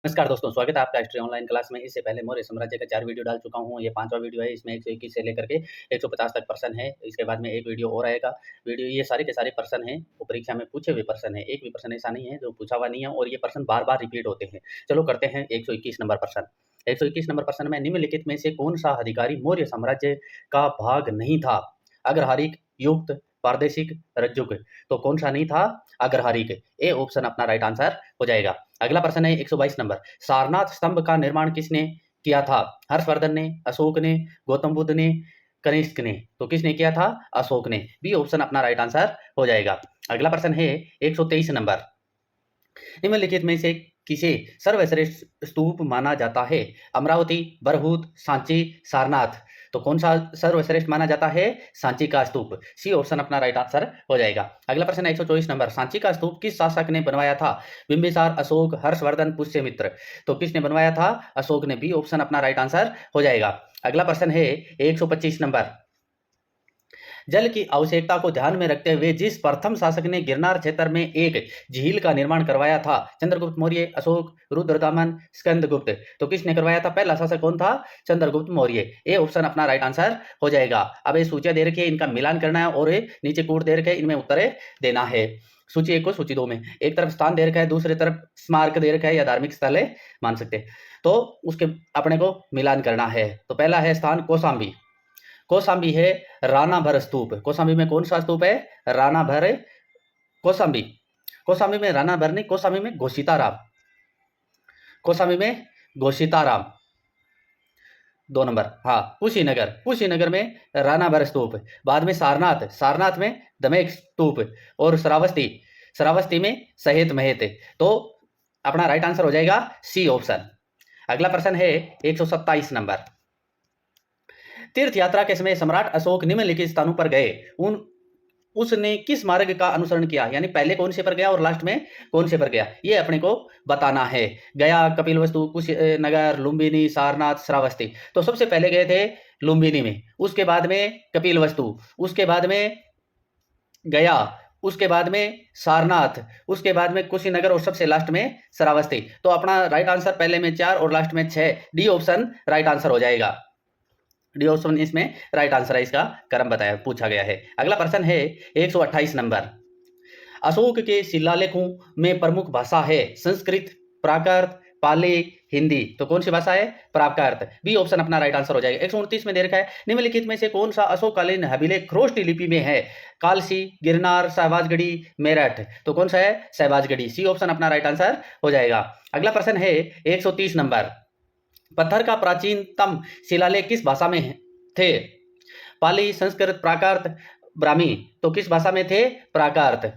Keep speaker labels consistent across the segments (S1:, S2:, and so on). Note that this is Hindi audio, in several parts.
S1: नमस्कार दोस्तों, स्वागत है आपका हिस्ट्री ऑनलाइन क्लास में। इससे पहले मौर्य साम्राज्य का 4 वीडियो डाल चुका हूँ। ये 5वां वीडियो है। इसमें 121 से लेकर के 150 तक प्रश्न है। इसके बाद में एक वीडियो और आएगा। ये सारे के सारे प्रश्न हैं, वो परीक्षा में पूछे हुए प्रश्न है। एक भी प्रश्न ऐसा नहीं है जो पूछा हुआ नहीं है, और ये प्रश्न बार-बार रिपीट होते हैं। चलो करते हैं 121 नंबर प्रश्न। 121 नंबर प्रश्न में निम्नलिखित में से कौन-सा अधिकारी मौर्य साम्राज्य का भाग नहीं था? अग्रहारिक, युक्त, प्रादेशिक, रज्जुक। तो कौन सा नहीं था? अग्रहारिक। ए ऑप्शन अपना राइट आंसर हो जाएगा। अगला प्रश्न है 122 नंबर। सारनाथ स्तंभ का निर्माण किसने किया था? हर्षवर्धन ने, अशोक ने, गौतम बुद्ध ने, कनिष्क ने। तो किसने किया था? अशोक ने। बी ऑप्शन अपना राइट आंसर हो जाएगा। अगला प्रश्न है 123 नंबर। निम्नलिखित में से किसे सर्वश्रेष्ठ स्तूप माना जाता है? अमरावती, बरहूत, सांची, सारनाथ। तो कौन सा सर्वश्रेष्ठ माना जाता है? सांची का स्तूप। सी ऑप्शन अपना राइट आंसर हो जाएगा। अगला प्रश्न 124 नंबर। सांची का स्तूप किस शासक ने बनवाया था? बिंबिसार, अशोक, हर्षवर्धन, पुष्यमित्र। तो किसने बनवाया था? अशोक ने। बी ऑप्शन अपना राइट आंसर हो जाएगा। अगला प्रश्न है 125 नंबर। जल की आवश्यकता को ध्यान में रखते हुए जिस प्रथम शासक ने गिरनार क्षेत्र में एक झील का निर्माण करवाया था? चंद्रगुप्त मौर्य, अशोक, रुद्रदामन, स्कंदगुप्त। तो किसने करवाया था? पहला शासक कौन था? चंद्रगुप्त मौर्य। ए ऑप्शन अपना राइट आंसर हो जाएगा। अब ये सूचियां दे रखी है, इनका मिलान करना है और नीचे कोड दे रखे, इनमें उत्तर देना है। सूची 1 को सूची 2 में एक तरफ स्थान दे रखा है, दूसरी तरफ स्मारक दे रखा है या धार्मिक स्थल है मान सकते हैं। तो उसके अपने को मिलान करना है। तो पहला है स्थान कौशाम्बी। कौशाम्बी है रानाभर स्तूप। कौशाम्बी में कौन सा स्तूप है? रानाभर। कौशाम्बी। कौशाम्बी में रानाभर नहीं, कौशाम्बी में घोषिताराम। कौशाम्बी में घोषिताराम 2 नंबर। हाँ, कुशीनगर। कुशीनगर में रानाभर स्तूप। बाद में सारनाथ। सारनाथ में दमेक स्तूप। और श्रावस्ती। श्रावस्ती में सहेत महेत। तो अपना राइट आंसर हो जाएगा सी ऑप्शन। अगला प्रश्न है 127 नंबर। तीर्थ यात्रा के समय सम्राट अशोक निम्नलिखित स्थानों पर गए, उसने किस मार्ग का अनुसरण किया? यानी पहले कौन से पर गया और लास्ट में कौन से पर गया, ये अपने को बताना है। गया, कपिलवस्तु, कुशीनगर, लुम्बिनी, सारनाथ, श्रावस्ती। तो सबसे पहले गए थे लुम्बिनी में, उसके बाद में कपिलवस्तु, उसके बाद में गया, उसके बाद में सारनाथ, उसके बाद में कुशीनगर और सबसे लास्ट में श्रावस्ती। तो अपना राइट आंसर पहले में 4 और लास्ट में 6। डी ऑप्शन राइट आंसर हो जाएगा। डी ऑप्शन इसमें राइट आंसर है, इसका क्रम बताया पूछा गया है। अगला प्रश्न है 128 नंबर। अशोक के शिलालेखों में प्रमुख भाषा है संस्कृत, प्राकृत, पाली, हिंदी। तो कौन सी भाषा है? प्राकृत। बी ऑप्शन अपना राइट आंसर हो जाएगा। 129 में दे रखा है निम्नलिखित में से कौन सा अशोककालीन अभिलेख खरोष्टी लिपि में है? कालसी, गिरनार, सहबाजगढ़ी, मेरठ। तो कौन सा है? सहबाजगढ़ी। सी ऑप्शन अपना राइट आंसर हो जाएगा। अगला प्रश्न है 130 नंबर। पत्थर का प्राचीनतम शिलालेख किस भाषा में थे? पाली, संस्कृत, प्राकृत, ब्राह्मी। तो किस भाषा में थे? प्राकृत।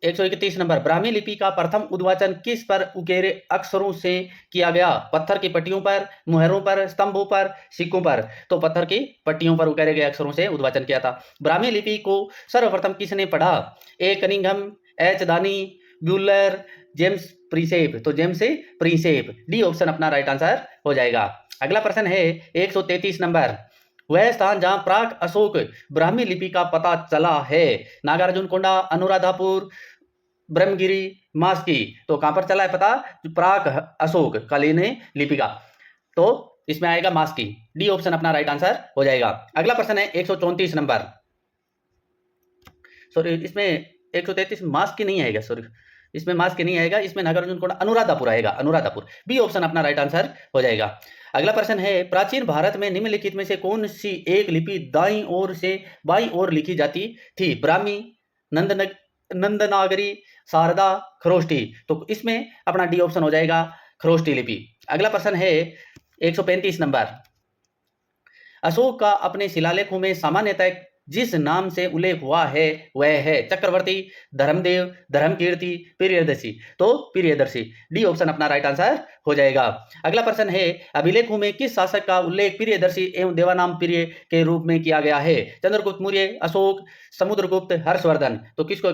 S1: 131 नंबर। ब्राह्मी लिपि का प्रथम उद्वाचन किस पर उकेरे अक्षरों से किया गया? पत्थर की पट्टियों पर, मुहरों पर, स्तंभों पर, सिक्कों पर। तो पत्थर की पट्टियों पर उकेरे गए अक्षरों से उद्वाचन किया था। ब्राह्मी लिपि को सर्वप्रथम किसने पढ़ा? ए कनिंघम, एच दानी, ब्यूलर, जेम्स प्रीसेप। तो जेम्स प्रीसेप। डी ऑप्शन अपना राइट आंसर हो जाएगा। अगला प्रश्न है 133 नंबर। वह स्थान जहां प्राक अशोक ब्राह्मी लिपि का पता चला है? नागार्जुन कोंडा, अनुराधापुर, ब्रह्मगिरी, मास्की। तो कहां पर चला है पता? प्राक अशोक कालीन लिपि का। तो इसमें आएगा मास्की। डी ऑप्शन अपना राइट आंसर हो जाएगा। अगला प्रश्न है 134 नंबर। सॉरी, इसमें 133 मास्की नहीं आएगा। सॉरी, इसमें मास्क नहीं आएगा, इसमें नागार्जुन कोंडा अनुराधापुर आएगा। अनुराधापुर। बी ऑप्शन अपना राइट आंसर हो जाएगा। अगला प्रश्न है प्राचीन भारत में निम्नलिखित में से कौन सी एक लिपि दाईं ओर से बाईं ओर लिखी जाती थी? ब्राह्मी, नंदनागरी, शारदा, खरोष्टी। तो इसमें अपना डी ऑप्शन हो जाएगा खरोष्टी लिपि। अगला प्रश्न है 135 नंबर। अशोक का अपने शिलालेखों में सामान्यतः जिस नाम से उल्लेख हुआ है वह है चक्रवर्ती, धर्मदेव, धर्मकीर्ति, प्रियदर्शी। तो प्रियदर्शी। डी ऑप्शन अपना राइट आंसर हो जाएगा। अगला प्रश्न है अभिलेखों में किस शासक का उल्लेख प्रियदर्शी एवं देवानाम प्रिय के रूप में किया गया है? चंद्रगुप्त मौर्य, अशोक, समुद्रगुप्त, हर्षवर्धन। तो किसको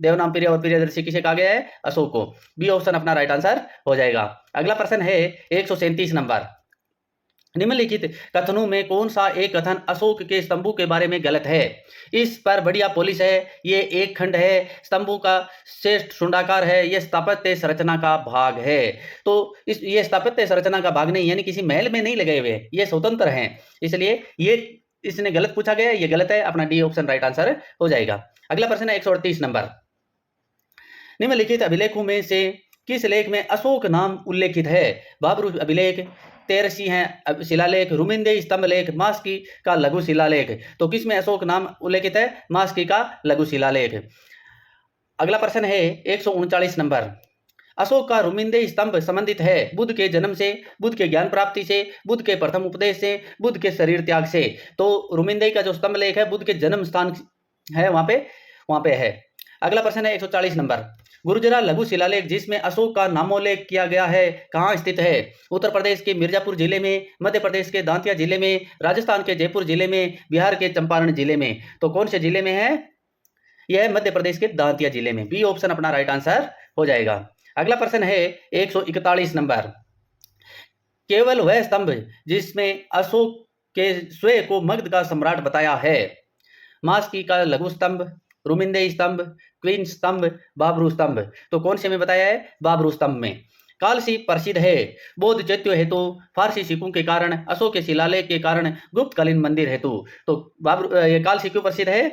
S1: देवनाम प्रिय और प्रियदर्शी किसे कहा गया है? अशोक को। बी ऑप्शन अपना राइट आंसर हो जाएगा। अगला प्रश्न है 137 नंबर। निम्नलिखित कथनों में कौन सा एक कथन अशोक के स्तंभों के बारे में गलत है? इस पर बढ़िया पॉलिश है, ये एक खंड है, स्तंभों का श्रेष्ठ शुंडाकार है, ये स्थापत्य संरचना का भाग है। तो ये स्थापत्य संरचना का भाग नहीं, यानी किसी महल में नहीं लगे हुए, ये स्वतंत्र हैं, इसलिए ये इसने गलत पूछा गया, ये गलत है, अपना डी ऑप्शन राइट आंसर हो जाएगा। अगला प्रश्न है 138 नंबर। निम्नलिखित अभिलेखों में से किस लेख में अशोक नाम उल्लेखित है? बाबरू अभिलेख, तेरसी है शिलालेख, रुमिंदे स्तंभ लेख, मास्की का लघु शिलालेख। तो किस में अशोक नाम उल्लेखित है? मास्की का लघु शिलालेख। अगला प्रश्न है 139 नंबर। अशोक का रुमिंदे स्तंभ संबंधित है बुद्ध के जन्म से, बुद्ध के ज्ञान प्राप्ति से, बुद्ध के प्रथम उपदेश से, बुद्ध के शरीर त्याग से। तो रुमिंदे का जो स्तंभ लेख है बुद्ध के जन्म स्थान है, वहां पे है। अगला प्रश्न है 140 नंबर। गुर्जरा लघु शिलालेख जिसमें अशोक का नामोल्लेख किया गया है कहाँ स्थित है? उत्तर प्रदेश के मिर्जापुर जिले में, मध्य प्रदेश के दांतिया जिले में, राजस्थान के जयपुर जिले में, बिहार के चंपारण जिले में। तो कौन से जिले में है? यह है मध्य प्रदेश के दांतिया जिले में। बी ऑप्शन अपना राइट आंसर हो जाएगा। अगला प्रश्न है 141 नंबर। केवल वह स्तंभ जिसमें अशोक के स्वयं को मगध का सम्राट बताया है? मास्की का लघु स्तंभ, रुमिंदे स्तंभ, क्वीन स्तंभ, बाबरू स्तंभ। तो कौन से में बताया है? बाबरू स्तंभ में। कालसी प्रसिद्ध है बौद्ध चैत्य हेतु, फारसी सिक्कों के कारण, अशोक के शिलालेख के कारण, गुप्तकालीन मंदिर हेतु। तो कालसी क्यों प्रसिद्ध है?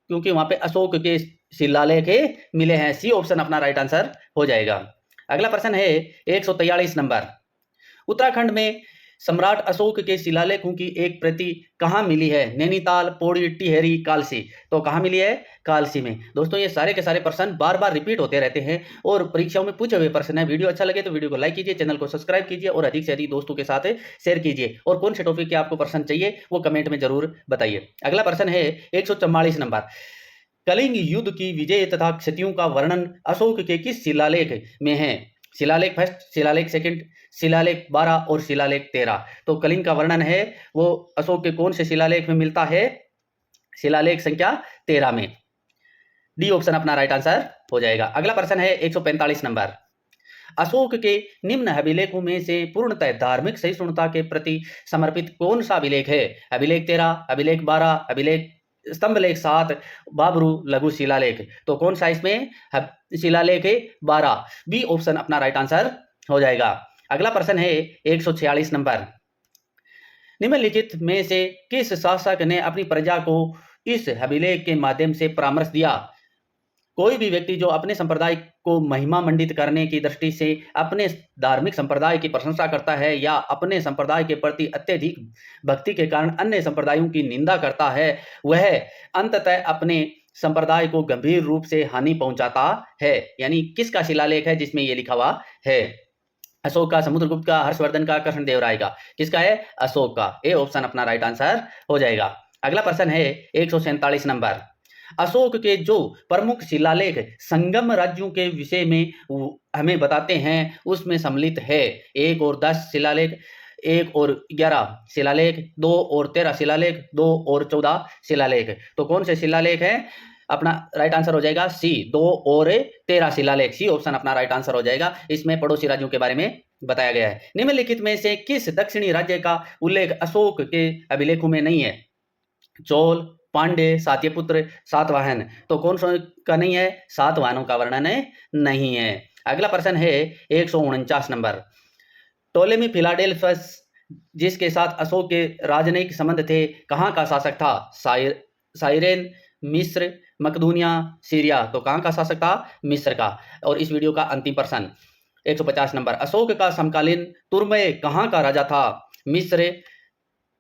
S1: क्योंकि वहां पे अशोक के शिलालेख मिले हैं। सी ऑप्शन अपना राइट आंसर हो जाएगा। अगला प्रश्न है 143 नंबर। उत्तराखंड में सम्राट अशोक के शिलालेखों की एक प्रति कहाँ मिली है? नैनीताल, पौड़ी, टिहरी, कालसी। तो कहाँ मिली है? कालसी में। दोस्तों ये सारे के सारे प्रश्न बार बार रिपीट होते रहते हैं और परीक्षाओं में पूछे हुए प्रश्न है। वीडियो अच्छा लगे तो वीडियो को लाइक कीजिए, चैनल को सब्सक्राइब कीजिए और अधिक से अधिक दोस्तों के साथ शेयर कीजिए। और कौन से टॉपिक के आपको प्रश्न चाहिए वो कमेंट में जरूर बताइए। अगला प्रश्न है 144 नंबर। कलिंग युद्ध की विजय तथा क्षतियों का वर्णन अशोक के किस शिलालेख में है? शिलालेख फर्स्ट, शिलालेख सेकंड, शिलालेख 12 और शिलालेख 13। तो कलिंग का वर्णन है वो अशोक के कौन से शिलालेख में मिलता है? शिलालेख संख्या 13 में। डी ऑप्शन अपना राइट आंसर हो जाएगा। अगला प्रश्न है 145 नंबर। अशोक के निम्न अभिलेखों में से पूर्णतः धार्मिक सहिष्णुता के प्रति समर्पित कौन सा अभिलेख है? अभिलेख 13, अभिलेख 12, अभिलेख स्तंभ लेख 7, बाबरू लघु शिलालेख। तो कौन सा इसमें? शिलालेख 12। बी ऑप्शन अपना राइट आंसर हो जाएगा। अगला प्रश्न है 146 नंबर। निम्नलिखित में से किस शासक ने अपनी प्रजा को इस अभिलेख के माध्यम से परामर्श दिया? कोई भी व्यक्ति जो अपने संप्रदाय को महिमा मंडित करने की दृष्टि से अपने धार्मिक संप्रदाय की प्रशंसा करता है या अपने संप्रदाय के प्रति अत्यधिक भक्ति के कारण अन्य संप्रदायों की निंदा करता है, वह अंततः अपने संप्रदाय को गंभीर रूप से हानि पहुंचाता है। यानी किसका शिलालेख है जिसमें यह लिखा हुआ है? अशोक का, समुद्रगुप्त का, हर्षवर्धन का, कृष्णदेवराय का। किसका है? अशोक का। ए ऑप्शन अपना राइट आंसर हो जाएगा। अगला प्रश्न है 147 नंबर। अशोक के जो प्रमुख शिलालेख संगम राज्यों के विषय में हमें बताते हैं उसमें सम्मिलित है 1 और 10 शिलालेख, 1 और 11 शिलालेख, 2 और 13 शिलालेख, 2 और 14 शिलालेख। तो कौन से शिलालेख है? अपना राइट आंसर हो जाएगा सी, 2 और 13 शिलालेख। सी ऑप्शन अपना राइट आंसर हो जाएगा। इसमें पड़ोसी राज्यों के बारे में बताया गया है। निम्नलिखित में से किस दक्षिणी राज्य का उल्लेख अशोक के अभिलेखों में नहीं है? चोल, पांडे, सात्यपुत्र, सातवाहन। तो कौन सा का नहीं है? सातवाहनों का वर्णन नहीं है। अगला प्रश्न है 149 नंबर। टोलेमी फिलाडेल्फस जिसके साथ अशोक के राजनयिक संबंध थे कहाँ का शासक था? साइरेन, मिस्र, मकदूनिया, सीरिया। तो कहाँ का शासक था? मिस्र का। और इस वीडियो का अंतिम प्रश्न 150 नंबर। अशोक का समकालीन तुर्मय कहाँ का राजा था? मिस्र,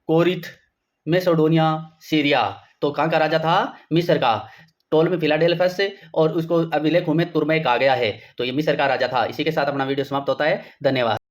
S1: कोरिथ, मैसेडोनिया, सीरिया। तो कहाँ का राजा था? मिस्र का। टोलेमी फिलाडेल्फस और उसको अभिलेखों में तुर्मय कहा गया है। तो ये मिस्र का राजा था। इसी के साथ अपना वीडियो समाप्त होता है। धन्यवाद।